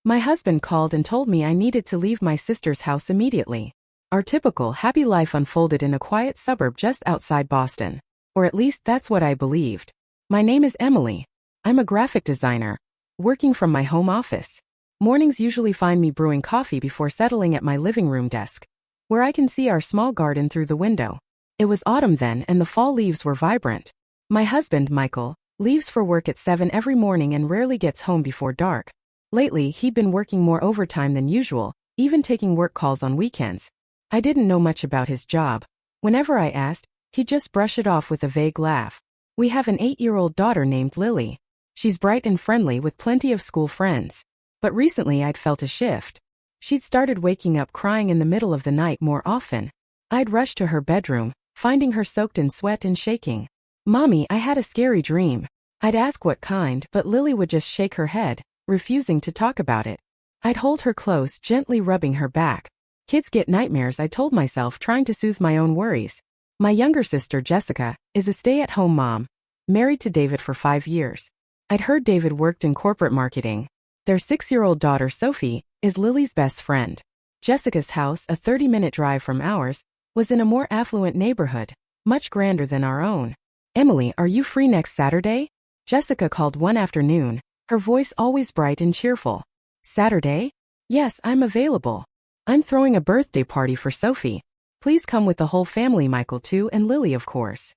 My husband called and told me I needed to leave my sister's house immediately. Our typical happy life unfolded in a quiet suburb just outside Boston. Or at least that's what I believed. My name is Emily. I'm a graphic designer, working from my home office. Mornings usually find me brewing coffee before settling at my living room desk, where I can see our small garden through the window. It was autumn then and the fall leaves were vibrant. My husband, Michael, leaves for work at 7 every morning and rarely gets home before dark. Lately, he'd been working more overtime than usual, even taking work calls on weekends. I didn't know much about his job. Whenever I asked, he'd just brush it off with a vague laugh. We have an 8-year-old daughter named Lily. She's bright and friendly with plenty of school friends. But recently I'd felt a shift. She'd started waking up crying in the middle of the night more often. I'd rush to her bedroom, finding her soaked in sweat and shaking. "Mommy, I had a scary dream." I'd ask what kind, but Lily would just shake her head, refusing to talk about it. I'd hold her close, gently rubbing her back. Kids get nightmares, I told myself, trying to soothe my own worries. My younger sister, Jessica, is a stay-at-home mom, married to David for 5 years. I'd heard David worked in corporate marketing. Their 6-year-old daughter, Sophie, is Lily's best friend. Jessica's house, a 30-minute drive from ours, was in a more affluent neighborhood, much grander than our own. "Emily, are you free next Saturday?" Jessica called one afternoon, her voice always bright and cheerful. "Saturday? Yes, I'm available. I'm throwing a birthday party for Sophie. Please come with the whole family, Michael too, and Lily of course."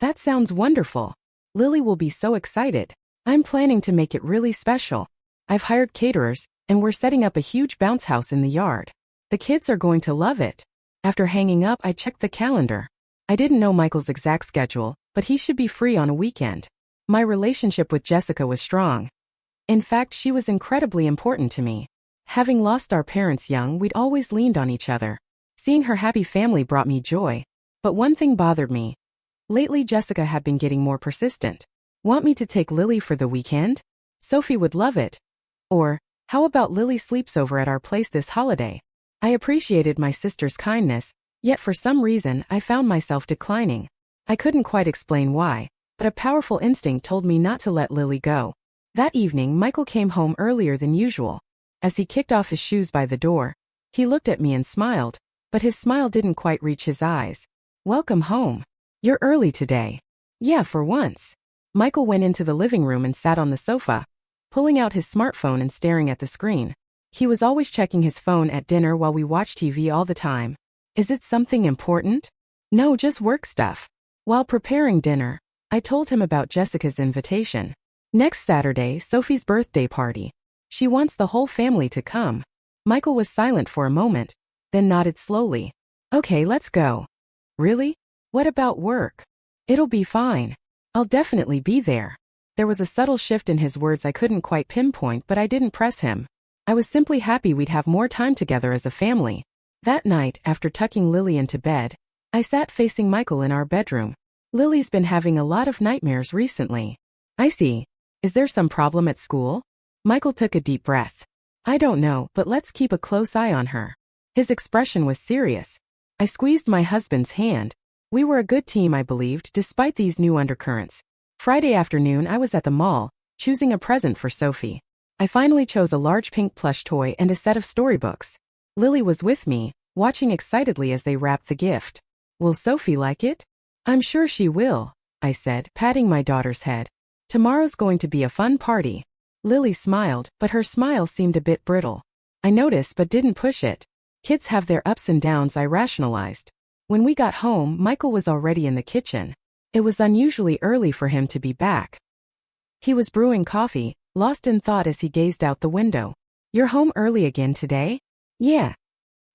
"That sounds wonderful. Lily will be so excited. I'm planning to make it really special. I've hired caterers, and we're setting up a huge bounce house in the yard. The kids are going to love it." After hanging up, I checked the calendar. I didn't know Michael's exact schedule, but he should be free on a weekend. My relationship with Jessica was strong. In fact, she was incredibly important to me. Having lost our parents young, we'd always leaned on each other. Seeing her happy family brought me joy. But one thing bothered me. Lately, Jessica had been getting more persistent. "Want me to take Lily for the weekend? Sophie would love it." Or, "How about Lily sleeps over at our place this holiday?" I appreciated my sister's kindness, yet for some reason I found myself declining. I couldn't quite explain why, but a powerful instinct told me not to let Lily go. That evening, Michael came home earlier than usual. As he kicked off his shoes by the door, he looked at me and smiled, but his smile didn't quite reach his eyes. "Welcome home. You're early today." "Yeah, for once." Michael went into the living room and sat on the sofa, pulling out his smartphone and staring at the screen. He was always checking his phone at dinner while we watched TV all the time. "Is it something important?" "No, just work stuff." While preparing dinner, I told him about Jessica's invitation. Next Saturday, Sophie's birthday party. She wants the whole family to come. Michael was silent for a moment, then nodded slowly. "Okay, let's go." "Really? What about work?" "It'll be fine. I'll definitely be there." There was a subtle shift in his words I couldn't quite pinpoint, but I didn't press him. I was simply happy we'd have more time together as a family. That night, after tucking Lily into bed, I sat facing Michael in our bedroom. "Lily's been having a lot of nightmares recently." "I see. Is there some problem at school?" Michael took a deep breath. "I don't know, but let's keep a close eye on her." His expression was serious. I squeezed my husband's hand. We were a good team, I believed, despite these new undercurrents. Friday afternoon, I was at the mall, choosing a present for Sophie. I finally chose a large pink plush toy and a set of storybooks. Lily was with me, watching excitedly as they wrapped the gift. "Will Sophie like it?" "I'm sure she will," I said, patting my daughter's head. "Tomorrow's going to be a fun party." Lily smiled, but her smile seemed a bit brittle. I noticed but didn't push it. Kids have their ups and downs, I rationalized. When we got home, Michael was already in the kitchen. It was unusually early for him to be back. He was brewing coffee, lost in thought as he gazed out the window. "You're home early again today?" "Yeah."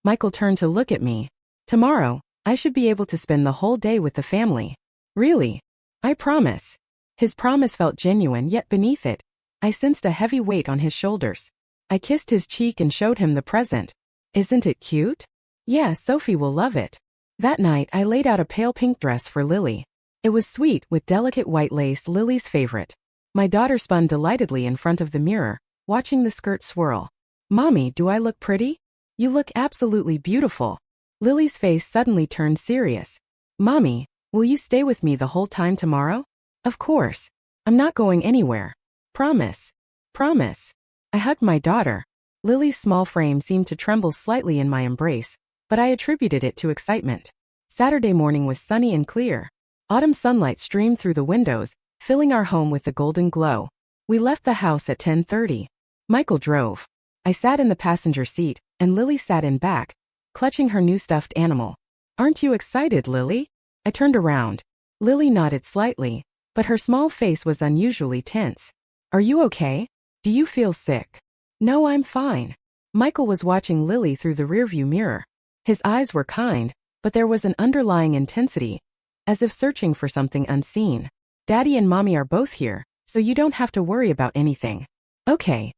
Michael turned to look at me. "Tomorrow, I should be able to spend the whole day with the family." "Really?" "I promise." His promise felt genuine, yet beneath it, I sensed a heavy weight on his shoulders. I kissed his cheek and showed him the present. "Isn't it cute?" "Yeah, Sophie will love it." That night, I laid out a pale pink dress for Lily. It was sweet, with delicate white lace, Lily's favorite. My daughter spun delightedly in front of the mirror, watching the skirt swirl. "Mommy, do I look pretty?" "You look absolutely beautiful." Lily's face suddenly turned serious. "Mommy, will you stay with me the whole time tomorrow?" "Of course. I'm not going anywhere." "Promise." "Promise." I hugged my daughter. Lily's small frame seemed to tremble slightly in my embrace, but I attributed it to excitement. Saturday morning was sunny and clear. Autumn sunlight streamed through the windows, filling our home with a golden glow. We left the house at 10:30. Michael drove. I sat in the passenger seat, and Lily sat in back, clutching her new stuffed animal. "Aren't you excited, Lily?" I turned around. Lily nodded slightly, but her small face was unusually tense. "Are you okay? Do you feel sick?" "No, I'm fine." Michael was watching Lily through the rearview mirror. His eyes were kind, but there was an underlying intensity, as if searching for something unseen. "Daddy and Mommy are both here, so you don't have to worry about anything." "Okay."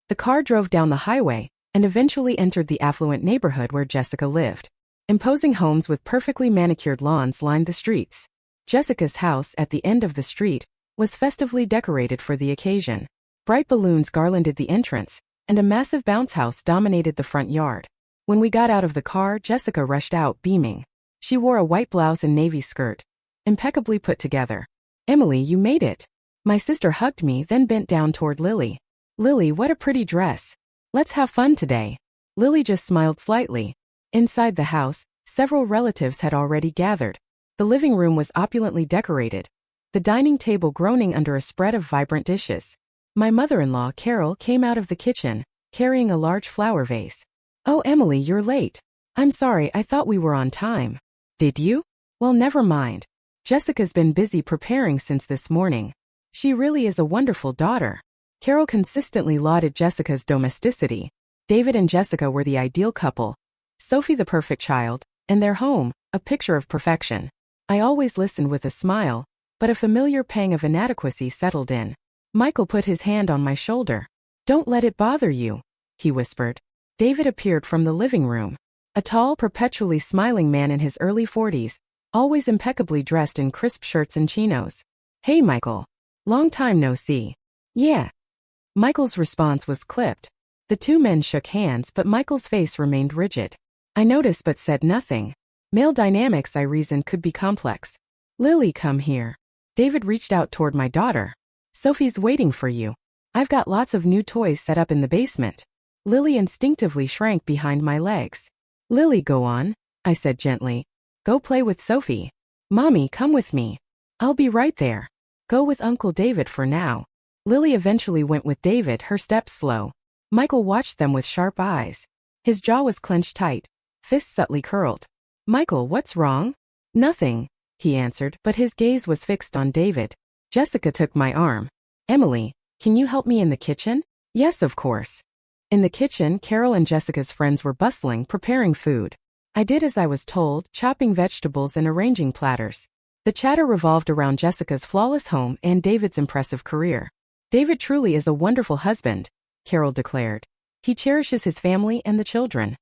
The car drove down the highway and eventually entered the affluent neighborhood where Jessica lived. Imposing homes with perfectly manicured lawns lined the streets. Jessica's house at the end of the street was festively decorated for the occasion. Bright balloons garlanded the entrance, and a massive bounce house dominated the front yard. When we got out of the car, Jessica rushed out, beaming. She wore a white blouse and navy skirt, impeccably put together. "Emily, you made it." My sister hugged me, then bent down toward Lily. "Lily, what a pretty dress. Let's have fun today." Lily just smiled slightly. Inside the house, several relatives had already gathered. The living room was opulently decorated, the dining table groaning under a spread of vibrant dishes. My mother-in-law, Carol, came out of the kitchen, carrying a large flower vase. "Oh, Emily, you're late." "I'm sorry, I thought we were on time." "Did you? Well, never mind. Jessica's been busy preparing since this morning. She really is a wonderful daughter." Carol consistently lauded Jessica's domesticity. David and Jessica were the ideal couple. Sophie the perfect child, and their home, a picture of perfection. I always listened with a smile, but a familiar pang of inadequacy settled in. Michael put his hand on my shoulder. "Don't let it bother you," he whispered. David appeared from the living room. A tall, perpetually smiling man in his early 40s, always impeccably dressed in crisp shirts and chinos. "Hey, Michael. Long time no see." "Yeah." Michael's response was clipped. The two men shook hands, but Michael's face remained rigid. I noticed but said nothing. Male dynamics, I reasoned, could be complex. "Lily, come here." David reached out toward my daughter. "Sophie's waiting for you. I've got lots of new toys set up in the basement." Lily instinctively shrank behind my legs. "Lily, go on," I said gently. "Go play with Sophie." "Mommy, come with me." "I'll be right there." "Go with Uncle David for now." Lily eventually went with David, her steps slow. Michael watched them with sharp eyes. His jaw was clenched tight, fists subtly curled. "Michael, what's wrong?" "Nothing," he answered, but his gaze was fixed on David. Jessica took my arm. "Emily, can you help me in the kitchen?" "Yes, of course." In the kitchen, Carol and Jessica's friends were bustling, preparing food. I did as I was told, chopping vegetables and arranging platters. The chatter revolved around Jessica's flawless home and David's impressive career. "David truly is a wonderful husband," Carol declared. "He cherishes his family and the children."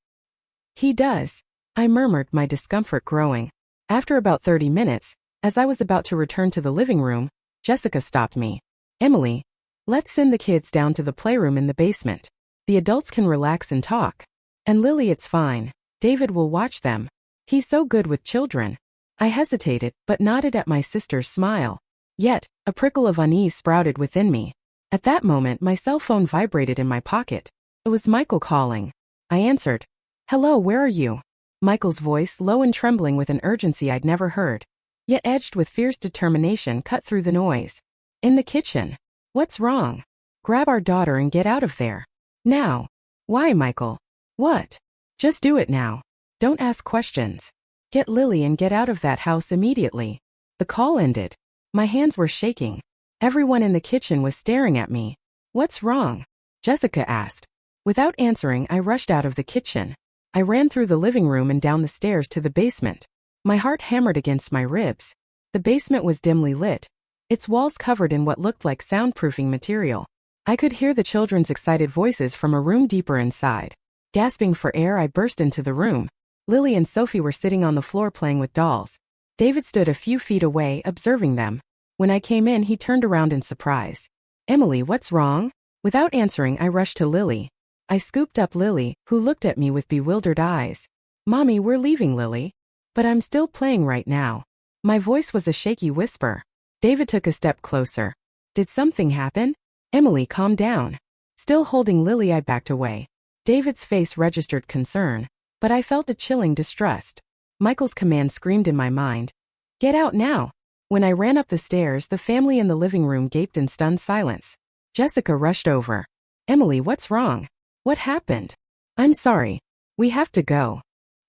"He does," I murmured, my discomfort growing. After about 30 minutes, as I was about to return to the living room, Jessica stopped me. "Emily, let's send the kids down to the playroom in the basement. The adults can relax and talk. And Lily, it's fine. David will watch them. He's so good with children." I hesitated, but nodded at my sister's smile. Yet, a prickle of unease sprouted within me. At that moment, my cell phone vibrated in my pocket. It was Michael calling. I answered. "Hello, where are you?" Michael's voice, low and trembling with an urgency I'd never heard, yet edged with fierce determination, cut through the noise. "In the kitchen." "What's wrong?" "Grab our daughter and get out of there. Now." "Why, Michael?" "What?" "Just do it now. Don't ask questions. Get Lily and get out of that house immediately." The call ended. My hands were shaking. Everyone in the kitchen was staring at me. "What's wrong?" Jessica asked. Without answering, I rushed out of the kitchen. I ran through the living room and down the stairs to the basement. My heart hammered against my ribs. The basement was dimly lit, its walls covered in what looked like soundproofing material. I could hear the children's excited voices from a room deeper inside. Gasping for air, I burst into the room. Lily and Sophie were sitting on the floor playing with dolls. David stood a few feet away, observing them. When I came in, he turned around in surprise. "Emily, what's wrong?" Without answering, I rushed to Lily. I scooped up Lily, who looked at me with bewildered eyes. "Mommy, we're leaving, Lily." "But I'm still playing right now." My voice was a shaky whisper. David took a step closer. "Did something happen?" "Emily, calm down." Still holding Lily, I backed away. David's face registered concern, but I felt a chilling distrust. Michael's command screamed in my mind. Get out now! When I ran up the stairs, the family in the living room gaped in stunned silence. Jessica rushed over. Emily, what's wrong? What happened? I'm sorry. We have to go.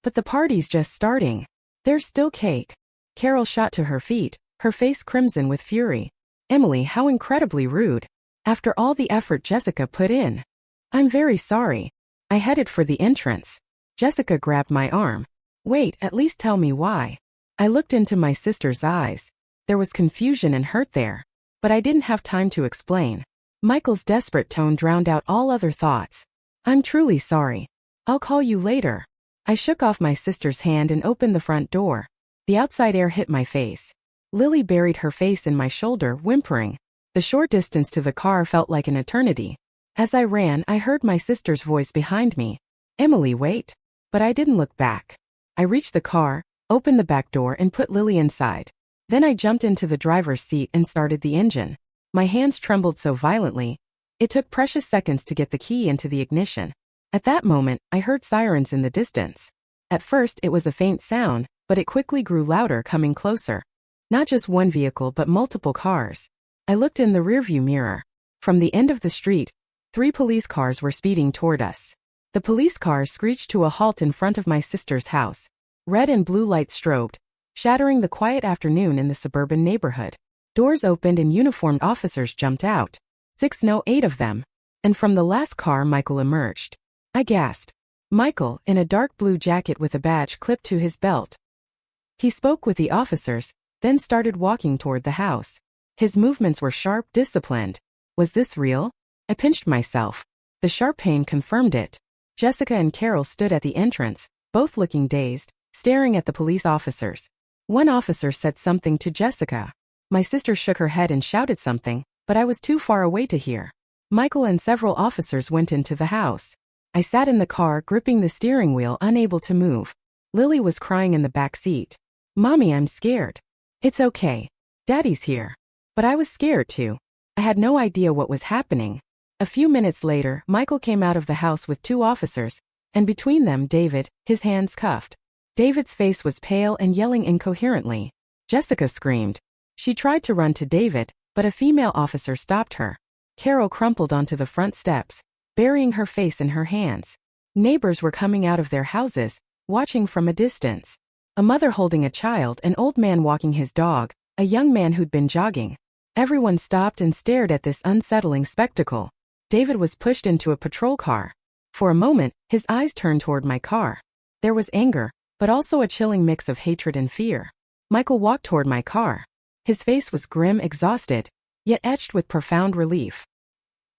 But the party's just starting. There's still cake. Carol shot to her feet, her face crimson with fury. Emily, how incredibly rude. After all the effort Jessica put in. I'm very sorry. I headed for the entrance. Jessica grabbed my arm. Wait, at least tell me why. I looked into my sister's eyes. There was confusion and hurt there. But I didn't have time to explain. Michael's desperate tone drowned out all other thoughts. I'm truly sorry. I'll call you later. I shook off my sister's hand and opened the front door. The outside air hit my face. Lily buried her face in my shoulder, whimpering. The short distance to the car felt like an eternity. As I ran, I heard my sister's voice behind me. Emily, wait. But I didn't look back. I reached the car, opened the back door and put Lily inside. Then I jumped into the driver's seat and started the engine. My hands trembled so violently. It took precious seconds to get the key into the ignition. At that moment, I heard sirens in the distance. At first, it was a faint sound, but it quickly grew louder, coming closer. Not just one vehicle, but multiple cars. I looked in the rearview mirror. From the end of the street, 3 police cars were speeding toward us. The police cars screeched to a halt in front of my sister's house. Red and blue lights strobed, shattering the quiet afternoon in the suburban neighborhood. Doors opened and uniformed officers jumped out. 6, no, 8 of them. And from the last car, Michael emerged. I gasped. Michael, in a dark blue jacket with a badge clipped to his belt. He spoke with the officers, then started walking toward the house. His movements were sharp, disciplined. Was this real? I pinched myself. The sharp pain confirmed it. Jessica and Carol stood at the entrance, both looking dazed, staring at the police officers. One officer said something to Jessica. My sister shook her head and shouted something, but I was too far away to hear. Michael and several officers went into the house. I sat in the car, gripping the steering wheel, unable to move. Lily was crying in the back seat. Mommy, I'm scared. It's okay. Daddy's here. But I was scared too. I had no idea what was happening. A few minutes later, Michael came out of the house with 2 officers, and between them David, his hands cuffed. David's face was pale and yelling incoherently. Jessica screamed. She tried to run to David, but a female officer stopped her. Carol crumpled onto the front steps, burying her face in her hands. Neighbors were coming out of their houses, watching from a distance. A mother holding a child, an old man walking his dog, a young man who'd been jogging. Everyone stopped and stared at this unsettling spectacle. David was pushed into a patrol car. For a moment, his eyes turned toward my car. There was anger, but also a chilling mix of hatred and fear. Michael walked toward my car. His face was grim, exhausted, yet etched with profound relief.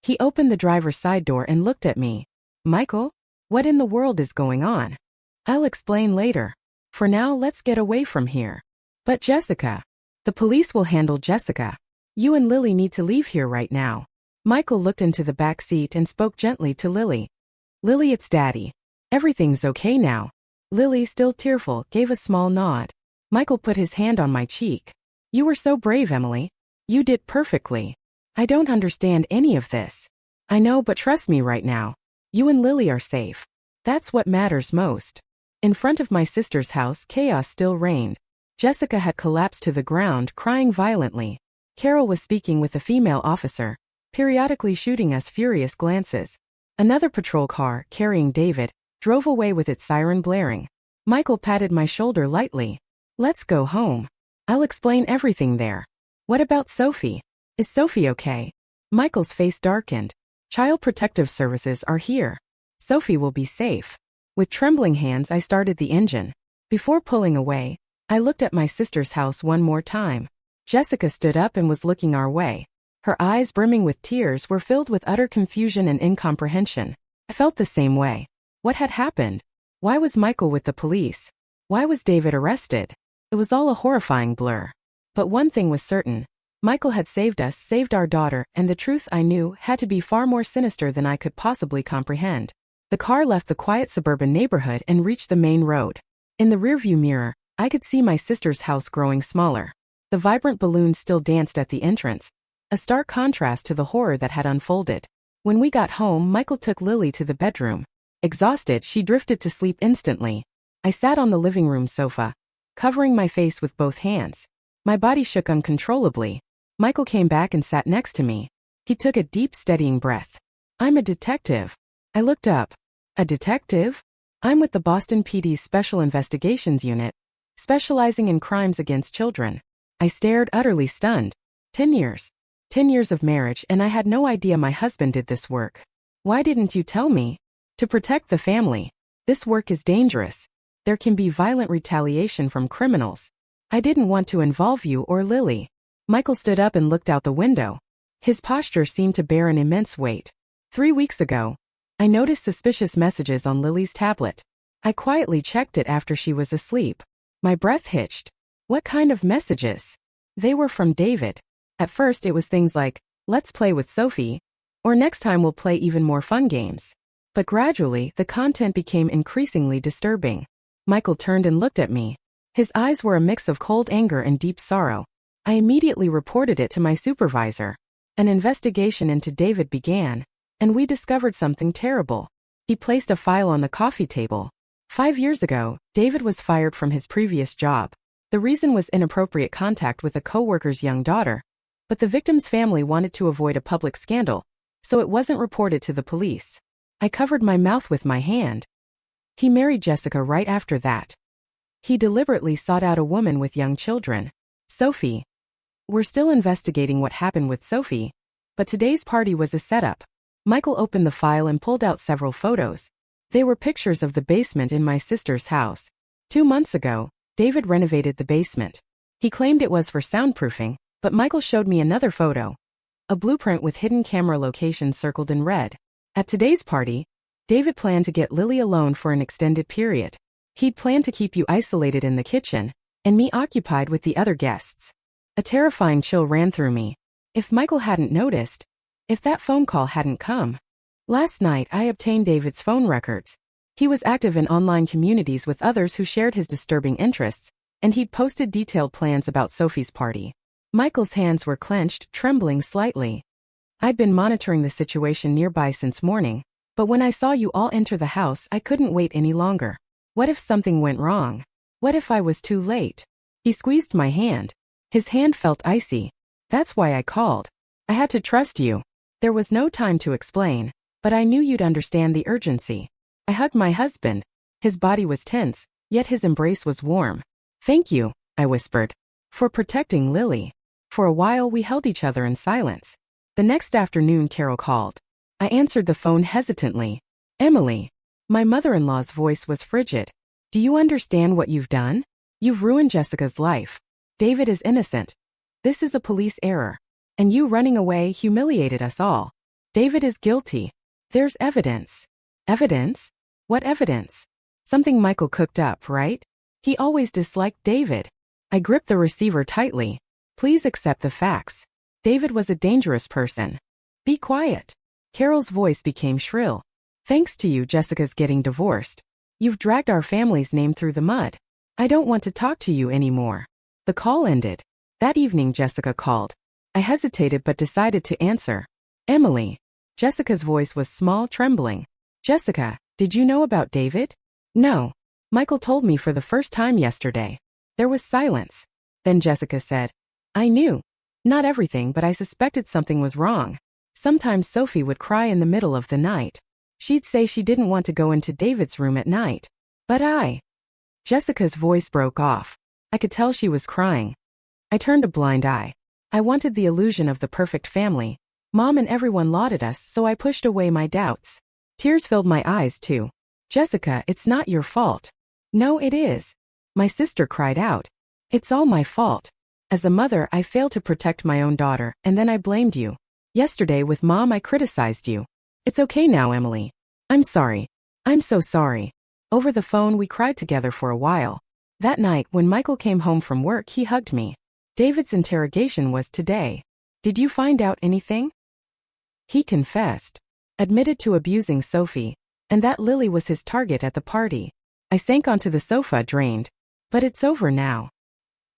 He opened the driver's side door and looked at me. Michael? What in the world is going on? I'll explain later. For now, let's get away from here. But Jessica. The police will handle Jessica. You and Lily need to leave here right now. Michael looked into the back seat and spoke gently to Lily. Lily, it's Daddy. Everything's okay now. Lily, still tearful, gave a small nod. Michael put his hand on my cheek. You were so brave, Emily. You did perfectly. I don't understand any of this. I know, but trust me right now. You and Lily are safe. That's what matters most. In front of my sister's house, chaos still reigned. Jessica had collapsed to the ground, crying violently. Carol was speaking with a female officer, periodically shooting us furious glances. Another patrol car, carrying David, drove away with its siren blaring. Michael patted my shoulder lightly. Let's go home. I'll explain everything there. What about Sophie? Is Sophie okay? Michael's face darkened. Child Protective Services are here. Sophie will be safe. With trembling hands, I started the engine. Before pulling away, I looked at my sister's house one more time. Jessica stood up and was looking our way. Her eyes, brimming with tears, were filled with utter confusion and incomprehension. I felt the same way. What had happened? Why was Michael with the police? Why was David arrested? It was all a horrifying blur. But one thing was certain. Michael had saved us, saved our daughter, and the truth, I knew, had to be far more sinister than I could possibly comprehend. The car left the quiet suburban neighborhood and reached the main road. In the rearview mirror, I could see my sister's house growing smaller. The vibrant balloons still danced at the entrance, a stark contrast to the horror that had unfolded. When we got home, Michael took Lily to the bedroom. Exhausted, she drifted to sleep instantly. I sat on the living room sofa, covering my face with both hands. My body shook uncontrollably. Michael came back and sat next to me. He took a deep, steadying breath. I'm a detective. I looked up. A detective? I'm with the Boston PD's Special Investigations Unit, specializing in crimes against children. I stared, utterly stunned. 10 years. 10 years of marriage, and I had no idea my husband did this work. Why didn't you tell me? To protect the family. This work is dangerous. There can be violent retaliation from criminals. I didn't want to involve you or Lily. Michael stood up and looked out the window. His posture seemed to bear an immense weight. 3 weeks ago, I noticed suspicious messages on Lily's tablet. I quietly checked it after she was asleep. My breath hitched. What kind of messages? They were from David. At first it was things like, let's play with Sophie, or next time we'll play even more fun games. But gradually, the content became increasingly disturbing. Michael turned and looked at me. His eyes were a mix of cold anger and deep sorrow. I immediately reported it to my supervisor. An investigation into David began, and we discovered something terrible. He placed a file on the coffee table. 5 years ago, David was fired from his previous job. The reason was inappropriate contact with a coworker's young daughter. But the victim's family wanted to avoid a public scandal, so it wasn't reported to the police. I covered my mouth with my hand. He married Jessica right after that. He deliberately sought out a woman with young children. Sophie. We're still investigating what happened with Sophie, but today's party was a setup. Michael opened the file and pulled out several photos. They were pictures of the basement in my sister's house. 2 months ago, David renovated the basement. He claimed it was for soundproofing, but Michael showed me another photo. A blueprint with hidden camera locations circled in red. At today's party, David planned to get Lily alone for an extended period. He'd planned to keep you isolated in the kitchen, and me occupied with the other guests. A terrifying chill ran through me. If Michael hadn't noticed, if that phone call hadn't come. Last night I obtained David's phone records. He was active in online communities with others who shared his disturbing interests, and he'd posted detailed plans about Sophie's party. Michael's hands were clenched, trembling slightly. I'd been monitoring the situation nearby since morning, but when I saw you all enter the house, I couldn't wait any longer. What if something went wrong? What if I was too late? He squeezed my hand. His hand felt icy. That's why I called. I had to trust you. There was no time to explain, but I knew you'd understand the urgency. I hugged my husband. His body was tense, yet his embrace was warm. Thank you, I whispered, for protecting Lily. For a while we held each other in silence. The next afternoon Carol called. I answered the phone hesitantly. Emily. My mother-in-law's voice was frigid. Do you understand what you've done? You've ruined Jessica's life. David is innocent. This is a police error. And you running away humiliated us all. David is guilty. There's evidence. Evidence? What evidence? Something Michael cooked up, right? He always disliked David. I gripped the receiver tightly. Please accept the facts. David was a dangerous person. Be quiet. Carol's voice became shrill. Thanks to you, Jessica's getting divorced. You've dragged our family's name through the mud. I don't want to talk to you anymore. The call ended. That evening Jessica called. I hesitated but decided to answer. Emily. Jessica's voice was small, trembling. Jessica, did you know about David? No. Michael told me for the first time yesterday. There was silence. Then Jessica said, I knew. Not everything, but I suspected something was wrong. Sometimes Sophie would cry in the middle of the night. She'd say she didn't want to go into David's room at night. But Jessica's voice broke off. I could tell she was crying. I turned a blind eye. I wanted the illusion of the perfect family. Mom and everyone lauded us, so I pushed away my doubts. Tears filled my eyes too. Jessica, it's not your fault. No, it is. My sister cried out. It's all my fault. As a mother, I failed to protect my own daughter, and then I blamed you. Yesterday with Mom I criticized you. It's okay now, Emily. I'm sorry. I'm so sorry. Over the phone we cried together for a while. That night, when Michael came home from work, he hugged me. David's interrogation was today. Did you find out anything? He confessed. Admitted to abusing Sophie, and that Lily was his target at the party. I sank onto the sofa, drained. But it's over now.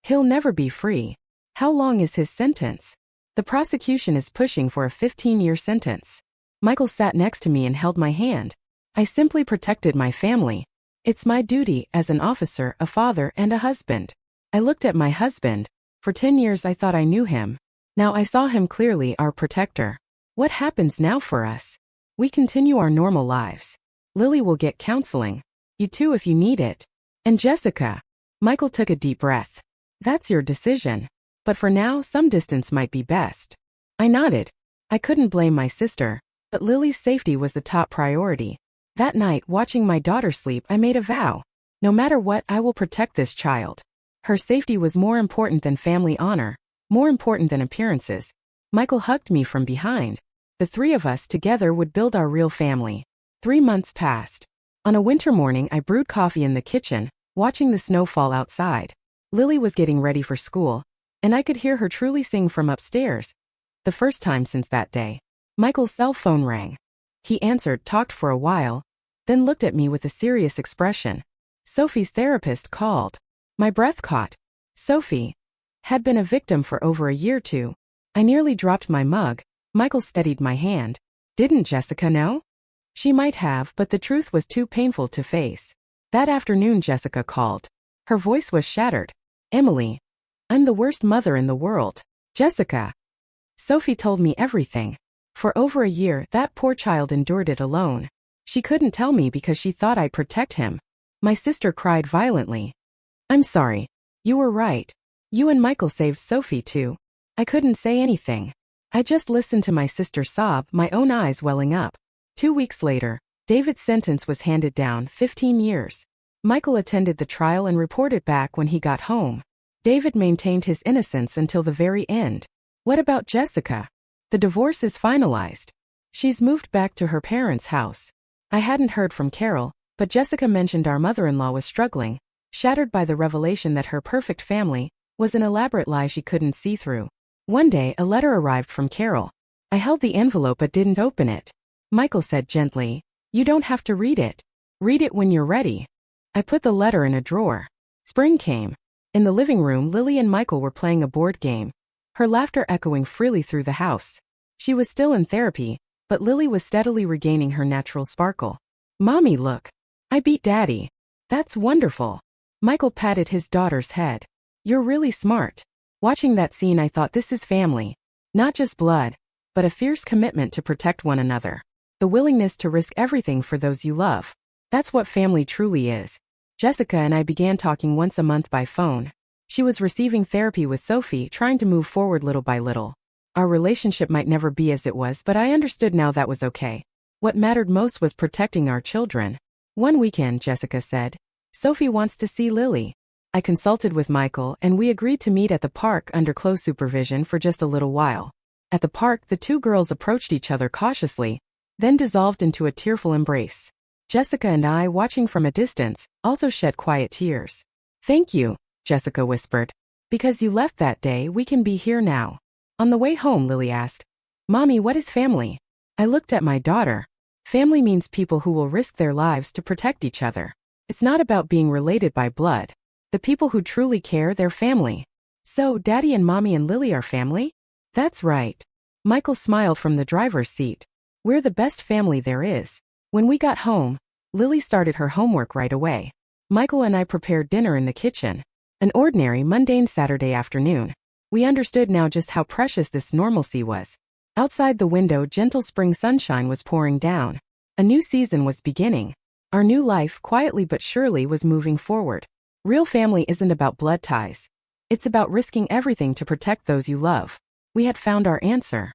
He'll never be free. How long is his sentence? The prosecution is pushing for a 15-year sentence. Michael sat next to me and held my hand. I simply protected my family. It's my duty as an officer, a father, and a husband. I looked at my husband. For 10 years I thought I knew him. Now I saw him clearly, our protector. What happens now for us? We continue our normal lives. Lily will get counseling. You too if you need it. And Jessica. Michael took a deep breath. That's your decision. But for now, some distance might be best. I nodded. I couldn't blame my sister, but Lily's safety was the top priority. That night, watching my daughter sleep, I made a vow. No matter what, I will protect this child. Her safety was more important than family honor, more important than appearances. Michael hugged me from behind. The three of us together would build our real family. 3 months passed. On a winter morning, I brewed coffee in the kitchen, watching the snow fall outside. Lily was getting ready for school, and I could hear her truly sing from upstairs. The first time since that day. Michael's cell phone rang. He answered, talked for a while, then looked at me with a serious expression. Sophie's therapist called. My breath caught. Sophie had been a victim for over a year too. I nearly dropped my mug. Michael steadied my hand. Didn't Jessica know? She might have, but the truth was too painful to face. That afternoon Jessica called. Her voice was shattered. Emily, I'm the worst mother in the world. Jessica. Sophie told me everything. For over a year, that poor child endured it alone. She couldn't tell me because she thought I'd protect him. My sister cried violently. I'm sorry. You were right. You and Michael saved Sophie too. I couldn't say anything. I just listened to my sister sob, my own eyes welling up. 2 weeks later, David's sentence was handed down, 15 years. Michael attended the trial and reported back when he got home. David maintained his innocence until the very end. What about Jessica? The divorce is finalized. She's moved back to her parents' house. I hadn't heard from Carol, but Jessica mentioned our mother-in-law was struggling, shattered by the revelation that her perfect family was an elaborate lie she couldn't see through. One day, a letter arrived from Carol. I held the envelope but didn't open it. Michael said gently, "You don't have to read it. Read it when you're ready." I put the letter in a drawer. Spring came. In the living room, Lily and Michael were playing a board game, her laughter echoing freely through the house. She was still in therapy, but Lily was steadily regaining her natural sparkle. "Mommy, look. I beat Daddy." "That's wonderful." Michael patted his daughter's head. "You're really smart." Watching that scene, I thought, this is family. Not just blood, but a fierce commitment to protect one another. The willingness to risk everything for those you love. That's what family truly is. Jessica and I began talking once a month by phone. She was receiving therapy with Sophie, trying to move forward little by little. Our relationship might never be as it was, but I understood now that was okay. What mattered most was protecting our children. One weekend, Jessica said, "Sophie wants to see Lily." I consulted with Michael, and we agreed to meet at the park under close supervision for just a little while. At the park, the two girls approached each other cautiously, then dissolved into a tearful embrace. Jessica and I, watching from a distance, also shed quiet tears. "Thank you," Jessica whispered. "Because you left that day, we can be here now." On the way home, Lily asked, "Mommy, what is family?" I looked at my daughter. Family means people who will risk their lives to protect each other. It's not about being related by blood. The people who truly care, they're family. "So, Daddy and Mommy and Lily are family?" "That's right." Michael smiled from the driver's seat. "We're the best family there is." When we got home, Lily started her homework right away. Michael and I prepared dinner in the kitchen. An ordinary, mundane Saturday afternoon. We understood now just how precious this normalcy was. Outside the window, gentle spring sunshine was pouring down. A new season was beginning. Our new life, quietly but surely, was moving forward. Real family isn't about blood ties. It's about risking everything to protect those you love. We had found our answer.